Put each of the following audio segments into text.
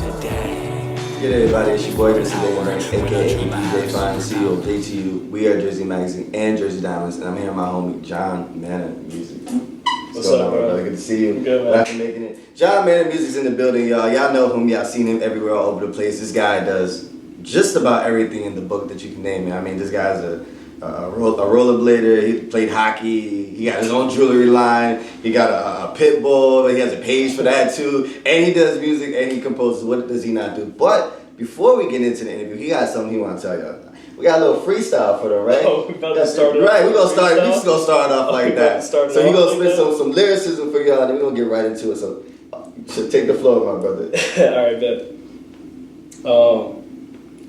Good day, everybody, it's your boy Mr. Day, aka DJ Fine, CEO of JTU. We are Jersey Magazine and Jersey Diamonds, and I'm here with my homie John Mannon Music. What's up, bro? Good to see you. Good, man. Glad for making it. John Mannon Music's in the building, y'all. Y'all know him. Y'all seen him everywhere, all over the place. This guy does just about everything in the book that you can name. I mean, this guy's a rollerblader. He played hockey. He got his own jewelry line. He got a pit bull. He has a page for that too. And he does music and he composes. What does he not do? But before we get into the interview, he got something he want to tell y'all. We got a little freestyle for them, right? Oh, we about to start. Right, we're just gonna start off like that. So you're gonna spit some lyricism for y'all, and then we're gonna get right into it. So take the floor, my brother. Alright, bet.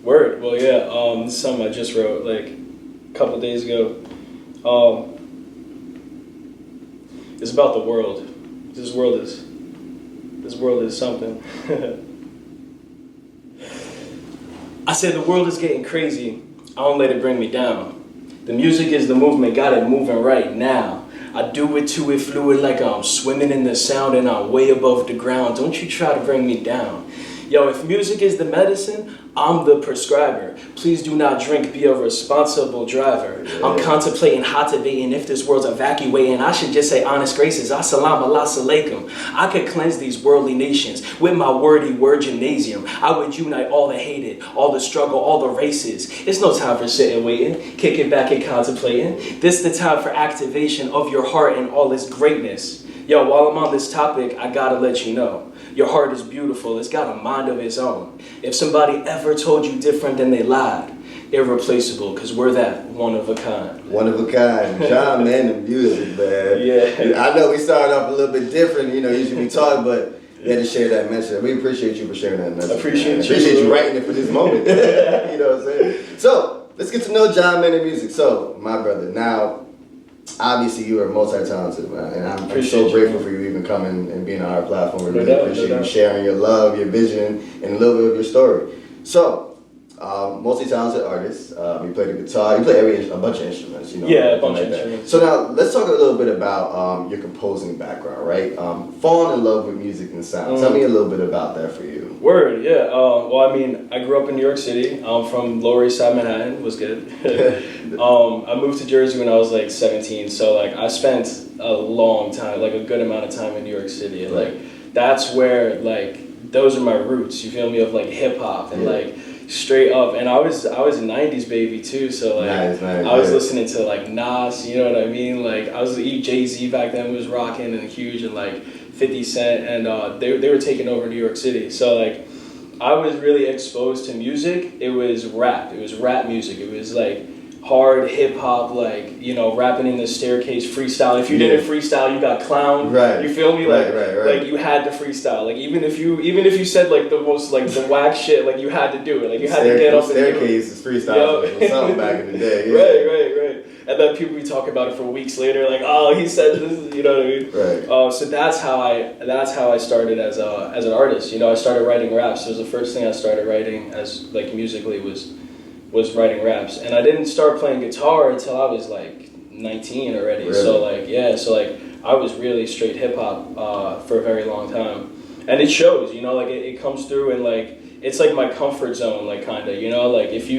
Word. Well, yeah. This is something I just wrote like a couple days ago. It's about the world. This world is something. I said the world is getting crazy. I don't let it bring me down. The music is the movement, got it moving right now. I do it to it fluid like I'm swimming in the sound and I'm way above the ground. Don't you try to bring me down. Yo, if music is the medicine, I'm the prescriber. Please do not drink, be a responsible driver. Yeah. I'm contemplating, how debating if this world's evacuating. I should just say honest graces, assalamu alaikum. I could cleanse these worldly nations with my wordy word gymnasium. I would unite all the hated, all the struggle, all the races. It's no time for sitting waiting, kicking back and contemplating. This the time for activation of your heart and all its greatness. Yo, while I'm on this topic, I gotta let you know. Your heart is beautiful, it's got a mind of its own. If somebody ever told you different, then they lied. Irreplaceable, because we're that one of a kind. One of a kind. John Mannon Music, man. Yeah. I know we started off a little bit different, usually we talk, but you had to share that message. We appreciate you for sharing that message. I appreciate you writing it for this moment. You know what I'm saying? So, let's get to know John Mannon Music. So, my brother, now, obviously you are multi-talented, man, and I'm so grateful for you even coming and being on our platform. We really appreciate you sharing your love, your vision, and a little bit of your story. So, multi-talented artist, you play the guitar, you play a bunch of instruments, Yeah, a bunch of instruments. So now, let's talk a little bit about your composing background, right? Falling in love with music and sound. Tell me a little bit about that for you. Word, yeah. Well, I mean, I grew up in New York City. I'm from Lower East Side, Manhattan. Was good. I moved to Jersey when I was like 17, so like I spent a long time, like a good amount of time in New York City. And, like that's where like those are my roots. You feel me? Of like hip hop and like straight up. And I was a 90s baby too, so like nice, I was listening to like Nas. You know what I mean? Like I was Jay-Z back then was rocking and huge, and like 50 Cent, and they were taking over New York City. So like I was really exposed to music. It was rap. It was rap music. It was like hard hip hop, like rapping in the staircase, freestyle. If you didn't freestyle, you got clowned. Right. You feel me? Like like you had to freestyle. Like even if you said like the most like the whack shit, like you had to do it. Like you had to get up and do it. Staircase is freestyle or something back in the day. Yeah. Right. And then people be talking about it for weeks later, like, oh, he said this, you know what I mean? Right. So that's how I started as an artist. I started writing raps. So it was the first thing I started writing as like musically was writing raps. And I didn't start playing guitar until I was like 19 already. Really? So like I was really straight hip hop for a very long time. And it shows, like it comes through, and like it's like my comfort zone, like kinda, like if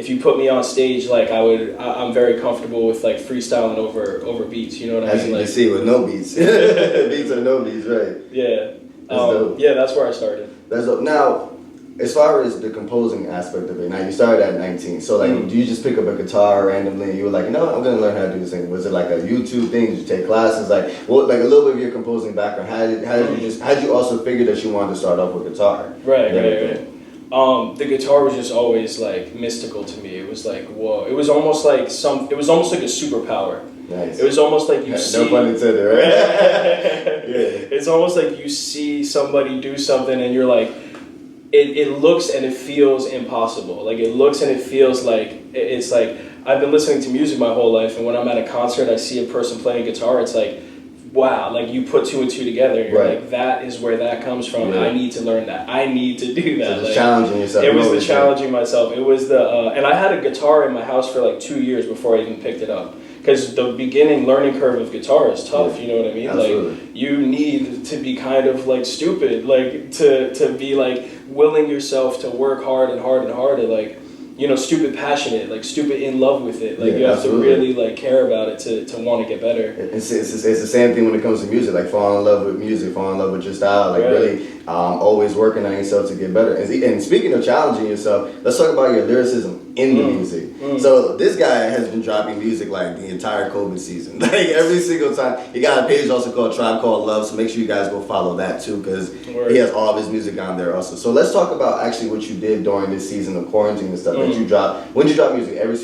you put me on stage, like I'm very comfortable with like freestyling over beats. You know what I mean? As you like, can see, with no beats, beats or no beats, right? Yeah. That's yeah, that's where I started. That's dope. Now, as far as the composing aspect of it, now you started at 19. So like, do you just pick up a guitar randomly and you were like, I'm gonna learn how to do this thing? Was it like a YouTube thing? Did you take classes? Like, what? Like a little bit of your composing background. How did you also figure that you wanted to start off with guitar? Right. The guitar was just always like mystical to me. It was like, whoa. It was almost like a superpower. Nice. It was almost like you see. No pun intended, right? Yeah. It's almost like you see somebody do something and you're like, it looks and it feels impossible. Like it looks and it feels like, it's like, I've been listening to music my whole life, and when I'm at a concert, I see a person playing guitar, it's like, wow, like you put two and two together, and you're like, that is where that comes from. I need to learn that. I need to do that. So just challenging yourself. It was the challenging myself. It was the, and I had a guitar in my house for like 2 years before I even picked it up. because the beginning learning curve of guitar is tough. You know what I mean? Absolutely. Like you need to be kind of like stupid, like to be like willing yourself to work hard and hard and hard, and like, you know, stupid passionate, like stupid in love with it. Like you have to really like care about it to want to get better. It's the same thing when it comes to music. Like fall in love with music, fall in love with your style. Like really always working on yourself to get better. And speaking of challenging yourself, let's talk about your lyricism in the music. So this guy has been dropping music like the entire COVID season. Like every single time. He got a page also called Tribe Called Love, so make sure you guys go follow that too, because he has all of his music on there also. So let's talk about actually what you did during this season of quarantine and stuff that you dropped. When did you drop music? Every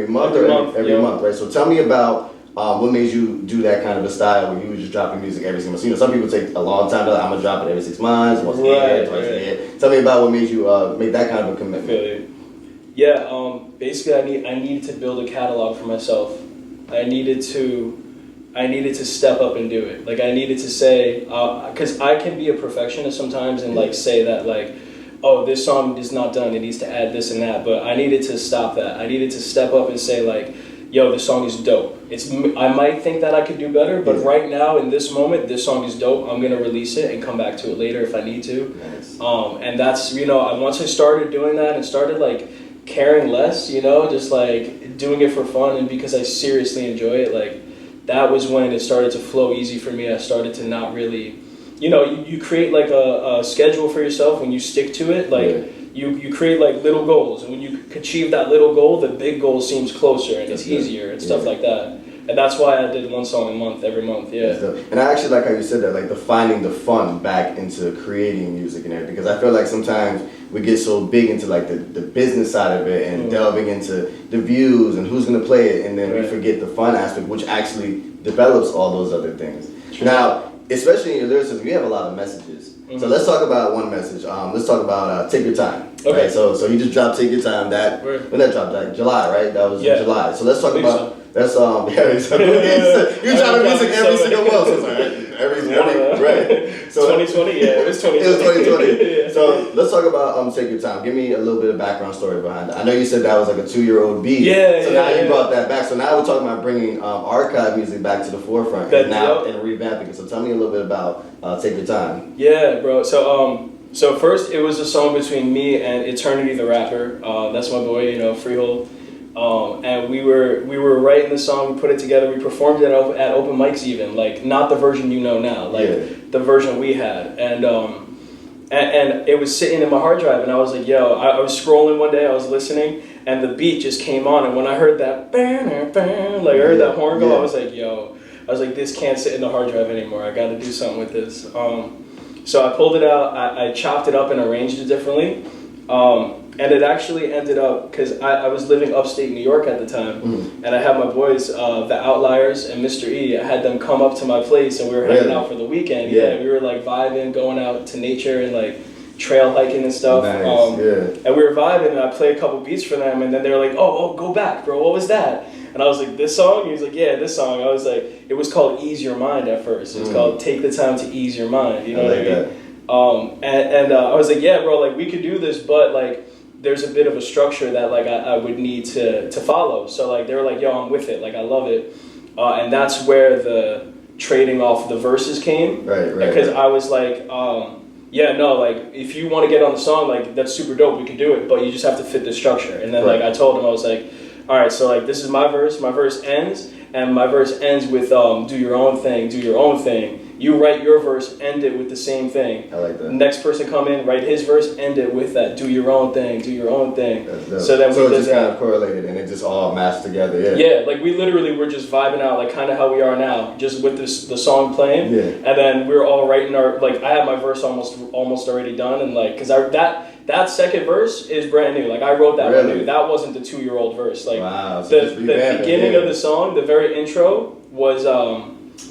month every month, right? So tell me about what made you do that kind of a style where you were just dropping music every single month? You know, some people take a long time. Like, I'm gonna drop it every 6 months, once a year, twice a year. Tell me about what made you make that kind of a commitment. Yeah, basically, I needed to build a catalog for myself. I needed to step up and do it. Like I needed to say, because I can be a perfectionist sometimes and like say that like, oh, this song is not done, it needs to add this and that. But I needed to stop that. I needed to step up and say like, yo, this song is dope. I might think that I could do better, but right now in this moment, this song is dope. I'm gonna release it and come back to it later if I need to. Nice. And that's, you know, once I started doing that and started like caring less, you know, just like doing it for fun and because I seriously enjoy it, like that was when it started to flow easy for me. I started to not really, you know, you create like a schedule for yourself when you stick to it, like you create like little goals, and when you achieve that little goal, the big goal seems closer and it's easier and stuff like that. And that's why I did one song a month, every month, And I actually like how you said that, like the finding the fun back into creating music and everything, because I feel like sometimes we get so big into like the business side of it and delving into the views and who's gonna play it, and then we forget the fun aspect, which actually develops all those other things. Now, especially in your lyricism, you have a lot of messages. So let's talk about one message. Let's talk about Take Your Time. Okay. Right? So you just dropped Take Your Time. When that dropped? Like July, right? That was in July. So let's talk about that's you dropping music every single month. So it's like every right. So 2020, it was 2020. It was 2020. So let's talk about Take Your Time. Give me a little bit of background story behind that. I know you said that was like a 2-year-old beat. So now you brought that back. So now we're talking about bringing archive music back to the forefront and revamping it. So tell me a little bit about Take Your Time. Yeah, bro. So first it was a song between me and Eternity the rapper. That's my boy, you know, Freehold. And we were writing the song, we put it together, we performed it at open mics even, like not the version you know now, like the version we had. And it was sitting in my hard drive, and I was like, yo, I was scrolling one day, I was listening, and the beat just came on, and when I heard that, like I heard that horn go, I was like, yo, this can't sit in the hard drive anymore, I gotta do something with this. So I pulled it out, I chopped it up and arranged it differently. And it actually ended up, because I was living upstate New York at the time, and I had my boys, The Outliers and Mr. E, I had them come up to my place, and we were hanging out for the weekend. We were like vibing, going out to nature and like trail hiking and stuff. And we were vibing, and I played a couple beats for them, and then they were like, oh, go back, bro, what was that? And I was like, this song? He was like, yeah, this song. I was like, it was called Ease Your Mind at first. It was called Take the Time to Ease Your Mind, you know what I mean? And I was like, yeah, bro, like we could do this, but like there's a bit of a structure that like I would need to follow. So like they were like, yo, I'm with it, like I love it. And that's where the trading off the verses came. Right. Because I was like, yeah, no, like if you want to get on the song, like that's super dope, we can do it, but you just have to fit the structure. And then like I told him, I was like, all right, so like this is my verse ends, and my verse ends with do your own thing. You write your verse, end it with the same thing. I like that. Next person come in, write his verse, end it with that. Do your own thing. So then it just kind of correlated and it just all mashed together. Yeah, like we literally were just vibing out, like kind of how we are now, just with the song playing. And then we were all writing like I had my verse almost already done, and like because that second verse is brand new. Like I wrote that one new. That wasn't the 2-year-old verse. Like the beginning of the song, the very intro was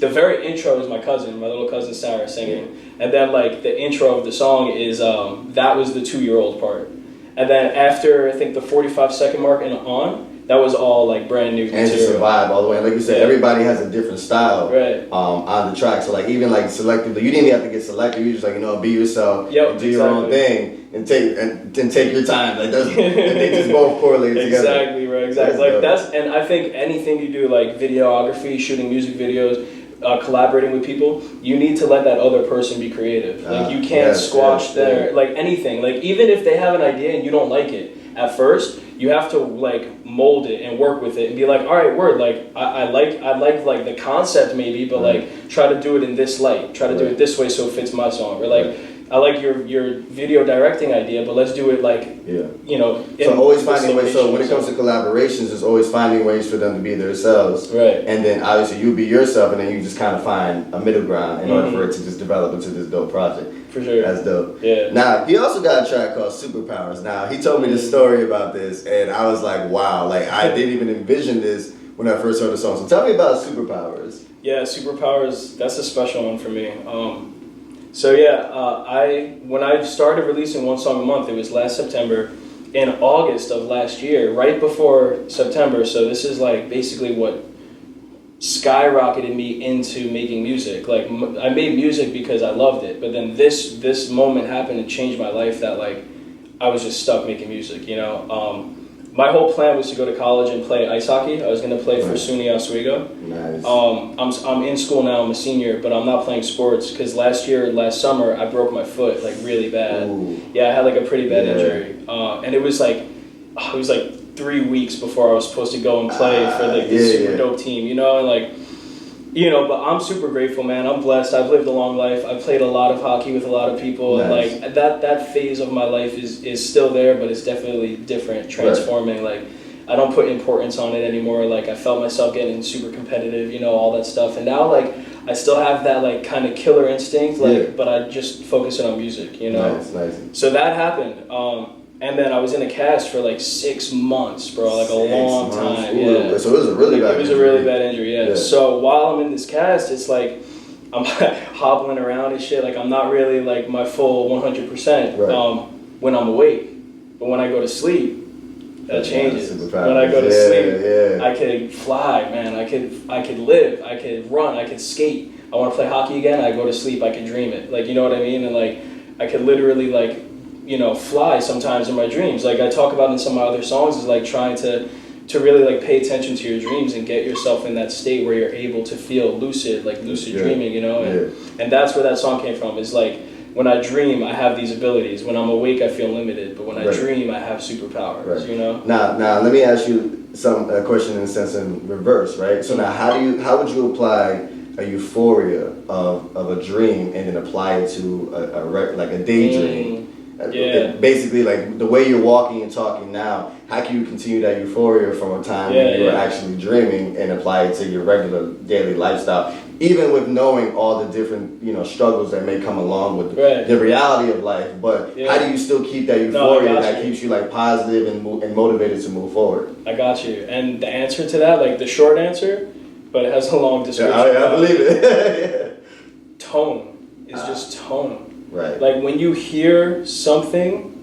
the very intro is my little cousin Sarah singing, and then like the intro of the song is that was the 2-year-old part, and then after I think the 45-second mark and on, That was all like brand new And to material. survive all the way. And like you said, everybody has a different style on the track. So like even like selectively, you didn't even have to get selective. You just like, you know, be yourself and do your own thing and take your time. Like that's, and they just both correlate together. Exactly, right, exactly. And I think anything you do, like videography, shooting music videos, collaborating with people, you need to let that other person be creative. Like you can't squash their like anything. Like even if they have an idea and you don't like it at first, you have to like mold it and work with it and be like, all right, word, like I like the concept maybe, but like try to do it in this light, try to do it this way so it fits my song, or like I like your video directing idea, but let's do it like you know. So always finding ways. So when it comes to collaborations, it's always finding ways for them to be themselves, right? And then obviously you be yourself, and then you just kind of find a middle ground in order for it to just develop into this dope project. For sure. That's dope. Yeah. Now, he also got a track called Superpowers. Now, he told me the story about this, and I was like, wow, like, I didn't even envision this when I first heard the song. So tell me about Superpowers. Yeah, Superpowers, that's a special one for me. So yeah, when I started releasing one song a month, it was last September. In August of last year, right before September, so this is like basically what skyrocketed me into making music. Like I made music because I loved it, but then this moment happened and changed my life that like I was just stuck making music, you know. My whole plan was to go to college and play ice hockey. I was going to play for SUNY Oswego. Nice. I'm in school now, I'm a senior, but I'm not playing sports because last summer I broke my foot like really bad. Ooh. Yeah, I had like a pretty bad injury, and it was like 3 weeks before I was supposed to go and play for like this super dope team, you know, and like, you know, but I'm super grateful, man. I'm blessed. I've lived a long life. I've played a lot of hockey with a lot of people, and like that phase of my life is still there, but it's definitely different, transforming. Like I don't put importance on it anymore. Like I felt myself getting super competitive, you know, all that stuff, and now like I still have that like kind of killer instinct, like, but I just focus it on music, you know. Nice. So that happened. And then I was in a cast for like 6 months, bro, like a long time. Yeah. So it was a really bad injury. It was a really bad injury, yeah. So while I'm in this cast, it's like I'm hobbling around and shit. Like I'm not really like my full 100% when I'm awake. But when I go to sleep, that changes. When I go to sleep, I could fly, man. I could live. I could run. I could skate. I want to play hockey again. I go to sleep. I could dream it. Like, you know what I mean? And like I could literally like, you know, fly sometimes in my dreams. Like I talk about in some of my other songs is like trying to really like pay attention to your dreams and get yourself in that state where you're able to feel lucid, like lucid dreaming, you know? And that's where that song came from. Is like when I dream, I have these abilities. When I'm awake, I feel limited. But when I dream, I have superpowers, you know? Now let me ask you a question in a sense in reverse, right? So now how would you apply a euphoria of a dream and then apply it to a daydream? Basically, like the way you're walking and talking now, how can you continue that euphoria from a time when you were actually dreaming and apply it to your regular daily lifestyle, even with knowing all the different, you know, struggles that may come along with the reality of life? But how do you still keep that euphoria that keeps you like positive and motivated to move forward? I got you. And the answer to that, like the short answer, but it has a long description. I believe it. Tone. It's just tone. Right. Like when you hear something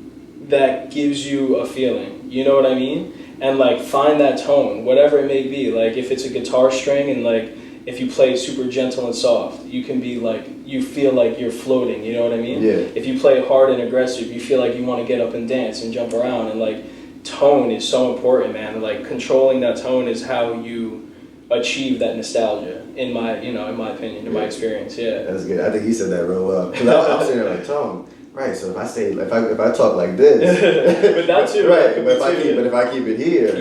that gives you a feeling, you know what I mean? And like find that tone, whatever it may be. Like if it's a guitar string and like if you play super gentle and soft, you can be like, you feel like you're floating, you know what I mean? Yeah. If you play hard and aggressive, you feel like you want to get up and dance and jump around. And like tone is so important, man. And like controlling that tone is how you achieve that nostalgia, in my opinion, in my experience. That's good. I think you said that real well. Cause I'm sitting there like tone, right? So if I say if I talk like this, but that too, right? But if I keep it here,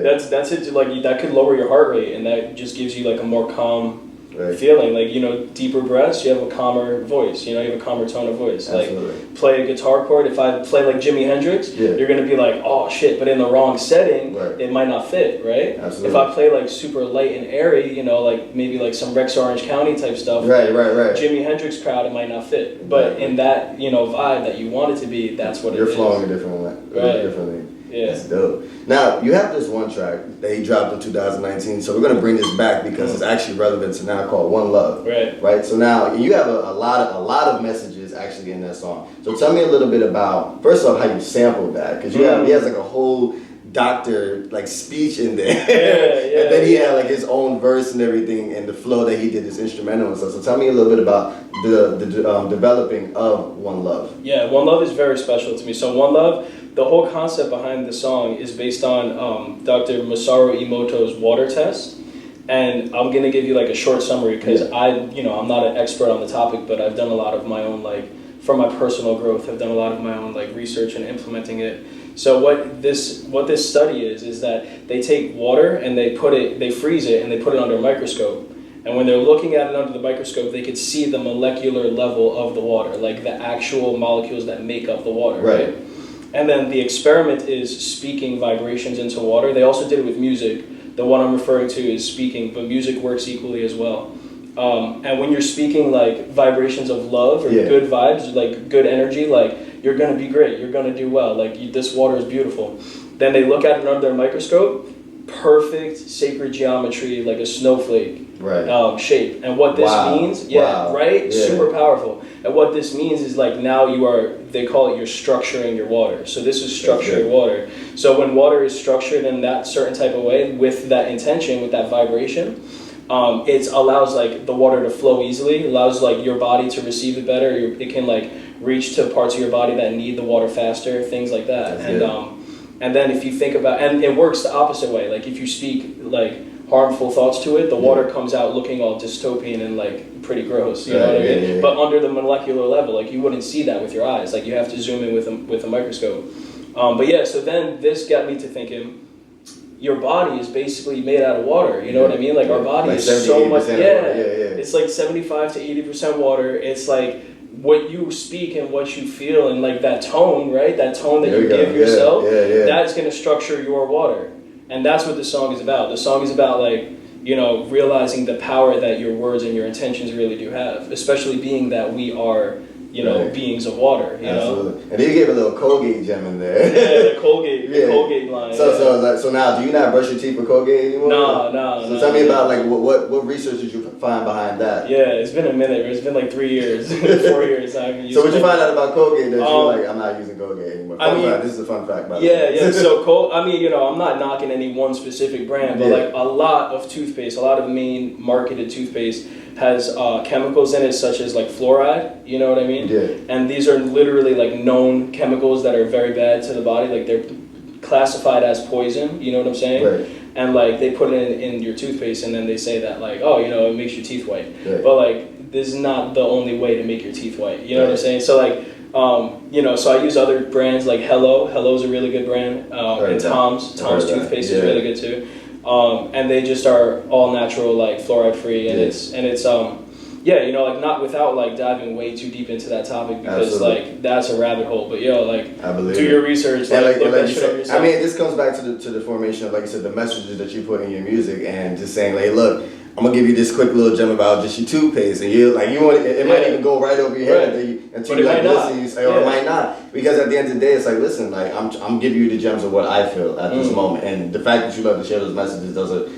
that's it. Like that could lower your heart rate, and that just gives you like a more calm feeling. Like, you know, deeper breaths, you have a calmer voice. You know, you have a calmer tone of voice. Absolutely. Like play a guitar chord. If I play like Jimi Hendrix, you're gonna be like, oh shit. But in the wrong setting, it might not fit, right? Absolutely. If I play like super light and airy, you know, like maybe like some Rex Orange County type stuff, right. Jimi Hendrix crowd, it might not fit. But in that, you know, vibe that you want it to be, that's what you're flowing a different way, differently. Yeah. That's dope. Now, you have this one track that he dropped in 2019, so we're going to bring this back because it's actually relevant to now, called One Love. Right? So now, you have a lot of messages actually in that song. So tell me a little bit about, first off, how you sampled that, because he has like a whole doctor like speech in there. Yeah, And then he had like his own verse and everything, and the flow that he did this instrumental and stuff. So tell me a little bit about the developing of One Love. Yeah, One Love is very special to me. So One Love, the whole concept behind the song is based on Dr. Masaru Emoto's water test. And I'm gonna give you like a short summary because I'm not an expert on the topic, but I've done a lot of my own, like, for my personal growth, I've done a lot of my own like research and implementing it. So what this study is that they take water and they freeze it and they put it under a microscope. And when they're looking at it under the microscope, they could see the molecular level of the water, like the actual molecules that make up the water. Right. And then the experiment is speaking vibrations into water. They also did it with music. The one I'm referring to is speaking, but music works equally as well. And when you're speaking like vibrations of love or good vibes, like good energy, like you're gonna be great, you're gonna do well, like this water is beautiful. Then they look at it under their microscope, perfect sacred geometry, like a snowflake shape. And what this means, super powerful. And what this means is like now they call it you're structuring your water. So this is structuring water. So when water is structured in that certain type of way with that intention, with that vibration, it allows like the water to flow easily, allows like your body to receive it better. It can like reach to parts of your body that need the water faster, things like that. And then if you think about, and it works the opposite way, like if you speak like harmful thoughts to it, the water comes out looking all dystopian and like pretty gross, you know what I mean? But under the molecular level, like you wouldn't see that with your eyes, like you have to zoom in with a microscope. But yeah, so then this got me to thinking, your body is basically made out of water, you know what I mean? Like our body like is so much, water. It's like 75 to 80% water. It's like what you speak and what you feel and like that tone, right? That tone that you give yourself, that's going to structure your water. And that's what the song is about. The song is about like, realizing the power that your words and your intentions really do have, especially being that we are, beings of water, you know? And then you gave a little Colgate gem in there. Yeah, the Colgate line. So now, do you not brush your teeth with Colgate anymore? No. So tell me about like what research did you find behind that? Yeah, it's been a minute. It's been like 3 years, 4 years. I haven't used So what you find out about Colgate that you're like, I'm not using Colgate anymore? This is a fun fact, by the way. Yeah. So I'm not knocking any one specific brand, but like a lot of toothpaste, a lot of main marketed toothpaste has chemicals in it such as like fluoride, you know what I mean? Yeah. And these are literally like known chemicals that are very bad to the body, like they're classified as poison, you know what I'm saying? Right. And like they put it in your toothpaste and then they say that like, oh, it makes your teeth white. Right. But like this is not the only way to make your teeth white, you know what I'm saying? So like, so I use other brands like Hello's a really good brand, and Tom's toothpaste is really good too. And they just are all natural, like fluoride free, and it's like not without like diving way too deep into that topic because like that's a rabbit hole. But I believe do your research, like look that shit up yourself. I mean, this comes back to the formation of, like you said, the messages that you put in your music, and just saying like, look, I'm gonna give you this quick little gem about just your toothpaste, and you like it might even go right over your head until you like listen, you say, or it might not, because at the end of the day, it's like, listen, like I'm giving you the gems of what I feel at this moment, and the fact that you love to share those messages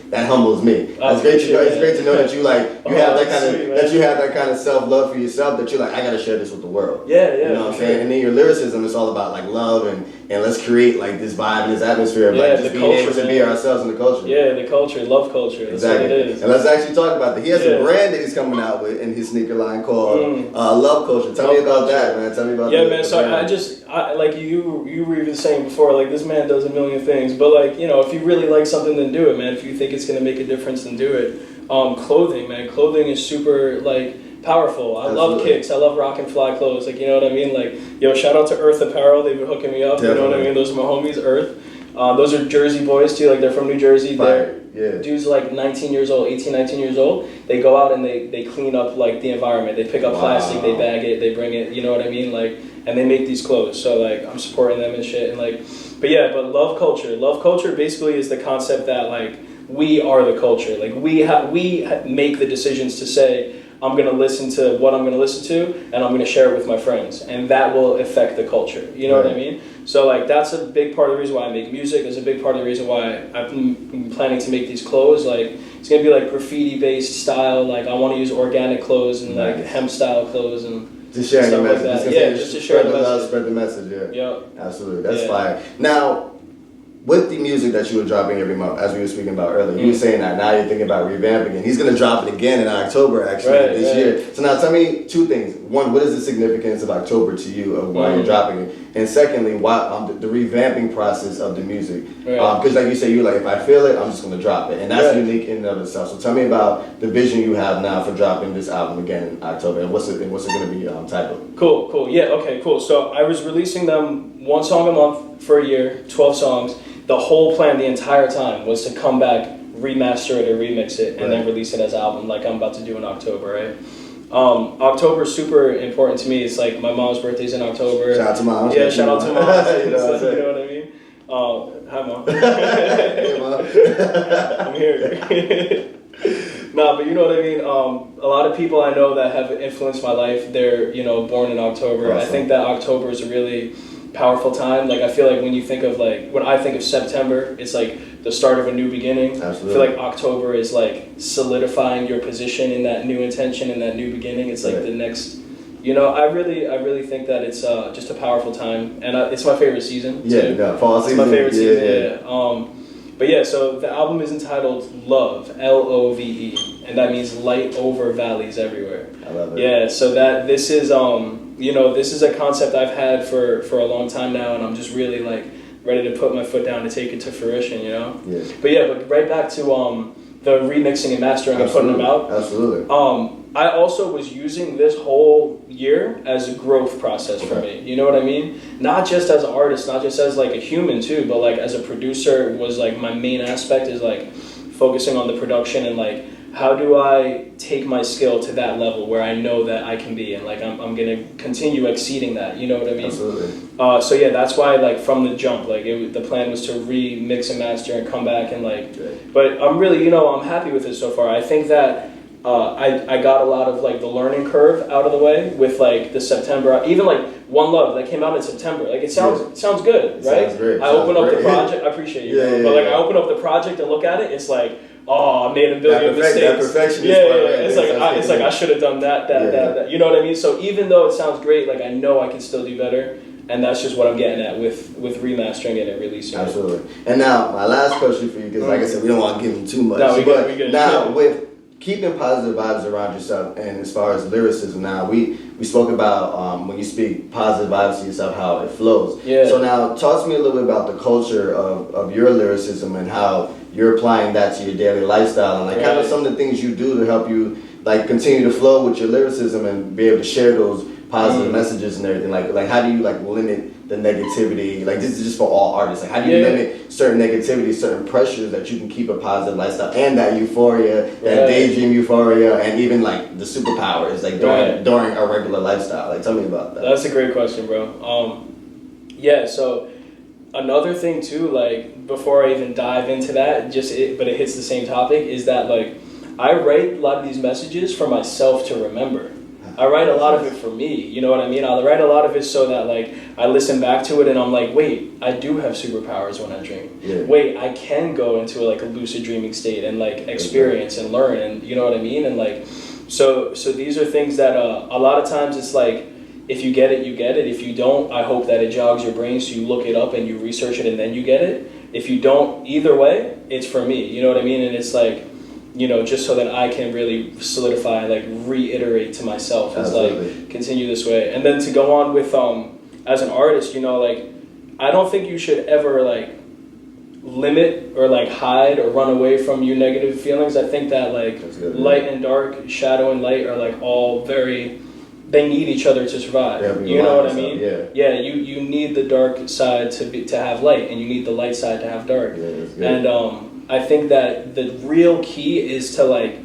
that humbles me. It's great to know that you have that kind of self-love for yourself, that you're like, I gotta share this with the world. You know what I'm saying? And then your lyricism is all about like love and let's create like this vibe and this atmosphere of like just being able to be ourselves in the culture. Yeah, the culture, love culture. Exactly. That's what it is. And let's actually talk about that. He has a brand that he's coming out with in his sneaker line called Love Culture. Tell me about that, man. Tell me about that. Yeah, man. So I like you were even saying before, like this man does a million things, but like if you really like something, then do it, man. If you think it's gonna make a difference, then do it. Clothing, man. Clothing is super like powerful. I love kicks. I love rocking fly clothes. Like, you know what I mean? Like, shout out to Earth Apparel. They've been hooking me up. Definitely. You know what I mean? Those are my homies, Earth. Those are Jersey boys too. Like, they're from New Jersey. Dudes like 19 years old, 18, 19 years old. They go out and they clean up like the environment. They pick up plastic, they bag it, they bring it. You know what I mean? Like, and they make these clothes. So like, I'm supporting them and shit. And like, but love culture. Love culture basically is the concept that like we are the culture. Like we make the decisions to say, I'm going to listen to what I'm going to listen to, and I'm going to share it with my friends, and that will affect the culture. You know what I mean? So like that's a big part of the reason why I make music. It's a big part of the reason why I've been planning to make these clothes. Like it's going to be like graffiti-based style. Like I want to use organic clothes and like hemp-style clothes and just sharing the message. Like just to share the message. Spread the message. Yeah. Yep. Absolutely. That's fire. Now, with the music that you were dropping every month, as we were speaking about earlier, you were saying that now you're thinking about revamping it. He's going to drop it again in October, actually, this year. So now tell me two things. One, what is the significance of October to you, of why you're dropping it? And secondly, why the revamping process of the music. Because like you say, you're like, if I feel it, I'm just going to drop it. And that's unique in and of itself. So tell me about the vision you have now for dropping this album again in October, and what's it going to be titled? Cool. Yeah, okay, cool. So I was releasing them one song a month for a year, 12 songs. The whole plan the entire time was to come back, remaster it or remix it, and then release it as an album like I'm about to do in October, right? October is super important to me. It's like my mom's birthday's in October. Shout out to mom. Yeah, shout out to mom. You know what I mean? Hi, Mom. Hey, Mom. I'm here. Nah, but you know what I mean? A lot of people I know that have influenced my life, they're, born in October. Awesome. I think that October is a really powerful time. Like, I feel like when I think of September, it's like the start of a new beginning. Absolutely. I feel like October is like solidifying your position in that new intention, in that new beginning. It's like the next, I really think that it's just a powerful time, and it's my favorite season too. Fall season. It's my favorite season, But yeah, so the album is entitled Love, Love, and that means light over valleys everywhere. I love it. Yeah, so this is this is a concept I've had for a long time now, and I'm just really like ready to put my foot down to take it to fruition, Yeah. But right back to the remixing and mastering and putting them out. Absolutely. I also was using this whole year as a growth process for me. You know what I mean? Not just as an artist, not just as like a human too, but like as a producer was like my main aspect is like focusing on the production and like how do I take my skill to that level where I know that I can be, and like I'm gonna continue exceeding that. You know what I mean? Absolutely. So yeah, that's why like from the jump, like the plan was to remix and master and come back and like. But I'm really, I'm happy with it so far. I think that. I got a lot of like the learning curve out of the way with like the September, even like One Love that came out in September. Like it sounds good, right? Sounds great. I open up the project. I appreciate you, but like I open up the project and look at it. It's like, I made a billion mistakes. That perfectionist It's like I should have done that. You know what I mean? So even though it sounds great, like I know I can still do better. And that's just what I'm getting at with remastering it and releasing it. Absolutely. And now my last question for you, because like I said, we don't want to give them too much. No, we good. Now with keeping positive vibes around yourself, and as far as lyricism, now we spoke about when you speak positive vibes to yourself, how it flows. Yeah. So now talk to me a little bit about the culture of your lyricism and how you're applying that to your daily lifestyle, and like kind of some of the things you do to help you like continue to flow with your lyricism and be able to share those positive messages and everything. Like how do you like limit the negativity? Like this is just for all artists. Like how do you limit certain negativity, certain pressures that you can keep a positive lifestyle and that euphoria, that daydream euphoria, and even like the superpowers like during a regular lifestyle? Like tell me about that. That's a great question, bro. So another thing too, like before I even dive into that, but it hits the same topic, is that like I write a lot of these messages for myself to remember. I write a lot of it for me, you know what I mean? I write a lot of it so that like I listen back to it and I'm like, wait, I do have superpowers when I dream. Yeah. Wait, I can go into like a lucid dreaming state and like experience and learn, and you know what I mean? And like, so these are things that a lot of times it's like, if you get it, you get it. If you don't, I hope that it jogs your brain so you look it up and you research it and then you get it. If you don't, either way, it's for me, you know what I mean? And it's like, just so that I can really solidify, like reiterate to myself, is like continue this way. And then to go on with, as an artist, like I don't think you should ever like limit or like hide or run away from your negative feelings. I think that like light and dark, shadow and light are like all they need each other to survive. You know what I mean? Yeah. You need the dark side to have light, and you need the light side to have dark. And I think that the real key is to like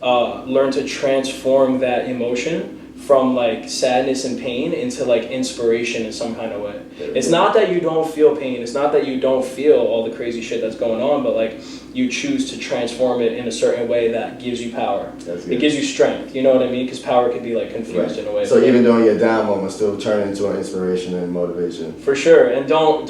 learn to transform that emotion from like sadness and pain into like inspiration in some kind of way. It's not that you don't feel pain, it's not that you don't feel all the crazy shit that's going on, but like you choose to transform it in a certain way that gives you power. It gives you strength, you know what I mean? Because power could be like confused in a way. So even during your down moments, still turn into an inspiration and motivation. For sure. And don't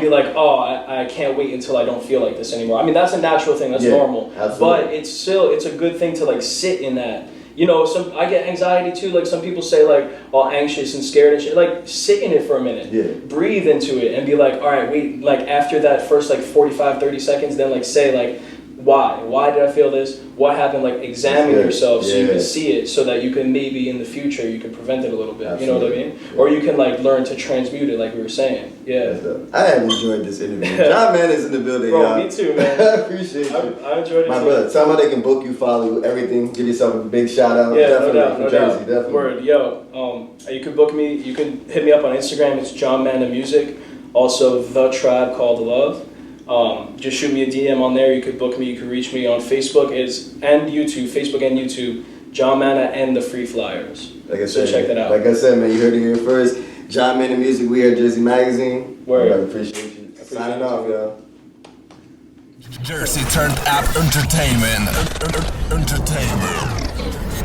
be like, I can't wait until I don't feel like this anymore. I mean, that's a natural thing, that's normal. Absolutely. But it's a good thing to like sit in that, You know, I get anxiety too. Like some people say, like, all anxious and scared and shit. Like, sit in it for a minute. Yeah. Breathe into it and be like, all right, wait. Like after that first like 45, 30 seconds, then like say like, why? Why did I feel this? What happened? Like examine yourself so you can see it, so that you can maybe in the future you can prevent it a little bit. Absolutely. You know what I mean? Yeah. Or you can like learn to transmute it, like we were saying. Yeah. I have enjoyed this interview. John Man is in the building, bro, y'all. Me too, man. I appreciate you. I enjoyed it. My too. brother, tell me how they can book you, follow you, everything. Give yourself a big shout out. Yeah, Definitely no doubt, from no Jersey, doubt. definitely. Word, yo. You can book me. You can hit me up on Instagram. It's John Man the Music. Also, The Tribe Called Love. Just shoot me a DM on there. You could book me. You could reach me on Facebook and YouTube. Facebook and YouTube. John Manna and the Free Flyers. Like I said, so check that out. Like I said, man, you heard it here first. John Man the Music. We are Jersey Magazine. Word. I appreciate you. Signing off, y'all. Jersey turned up entertainment. Entertainment.